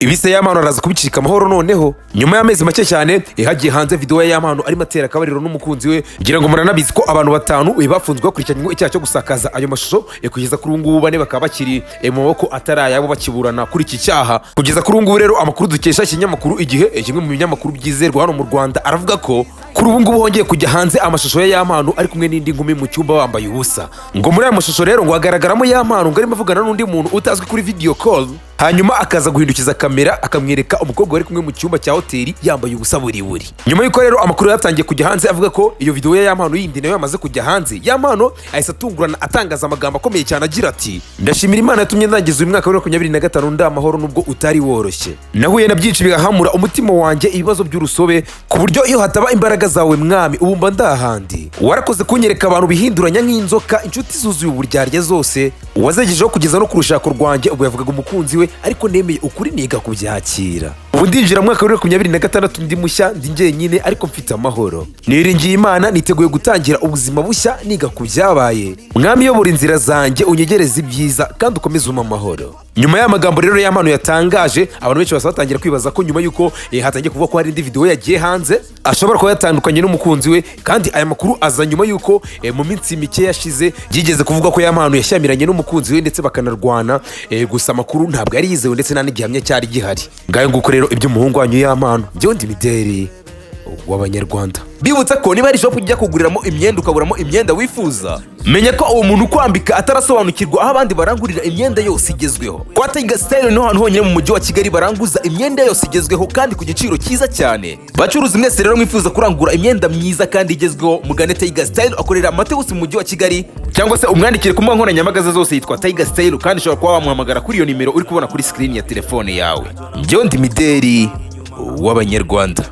Ibise Yampano araza kubicika amahoro noneho nyuma y'amezi make cyane hagiye hanze video ya Yampano arimo atera akabariro n'umukunzi we ngira ngo muranabizi ko abantu batanu bafunzwe bakurikiranywe icyaha cyo gusakaza ayo mashusho kugeza kuri ubu bane bakaba bakiri mu maboko atarayabo bakiburana kuri iki cyaha kugeza kuri ubu rero amakuru dukesha ikinyamakuru igihe kimwe mu binyamakuru byizerwa hano mu Rwanda aravuga ko kuri ubu hongeye kujya hanze amashusho ya Yampano ari kumwe n'indi ngumi mu cyumba bambaye ubusa ngo muri aya mashusho rero ngo hagaragaramo Yampano ngo arimo avugana n'undi muntu utazwi kuri video call hanyuma akaza guhindukiza kamera akamwereka umukobwa wari kumwe mu cyumba cya hoteli yambaye ubusa buri nyuma yuko rero amakuru yatangiye kujya hanze avuga ko iyo video ya Yampano yindi nayo yamaze kujya hanze Yampano ahise atungurana atangaza amagambo akomeye cyane agira ati ndashimira Imana yatumye ndangiza uyu mwaka wa 2025 ndamahoro nubwo utari woroshye nahuye na byinshi bigahamura umutima wanjye ibibazo by'urusobe ku buryo iyo hataba imbaraga zawe mwami ubumba ndahandi warakoze kunyereka abantu bihinduranya nk'inzoka inshuti zuzuye uburyarya zose wazegejeho kugeza no kurushaka rwanjye ubwo yavugaga umukunzi we ariko nemeye ukuri niga kubyakira ubu ndinjira mu mwaka wa 2026 ndi mushya ndi njyenyine ariko mfite amahoro niringiye Imana niteguye gutangira ubuzima bushya niga kubyabaye mwami yobora inzira zanjye unyegereza ibyiza kandi ukomeze amahoro nyuma y'amagambo rero Yampano yatangaje abantu benshi batangira kwibaza ko nyuma yuko hatangiye kuvuga ko hari indi video yagiye hanze ashobora kuba yatandukanye n'umukunzi we kandi aya makuru aza nyuma yuko mu minsi mike yashize yigeze kuvuga ko Yampano yashyamiranye n'umukunzi we ndetse bakanarwana gusa makuru ntabwo yari yizewe ndetse nta n'igihamya cyari gihari ngayo nguko rero ibyo umuhungu wanyu Yampano byo ndi mideri w'abanyarwanda bibutsa ko niba ari shop ujya kuguriramo imyenda ukaburamo imyenda wifuza menya ko uwo muntu kwambika atarasobanukirwa aho abandi barangurira imyenda yose igezweho kwa Tiger Style no hantu honyine mu mujyi wa Kigali baranguza imyenda yose igezweho kandi ku giciro cyiza cyane bacuruza mwese rero mwifuza kurangura imyenda myiza kandi igezweho mugane Tiger Style akorera Mateus mu mujyi wa Kigali cyangwa se umwandikire ku mbuga nkoranyambaga zose yitwa Tiger Style kandi ushobora kuba wamuhamagara kuri iyo nimero uri kubona kuri screen ya telefone yawe byo ndi mideri w'abanyarwanda.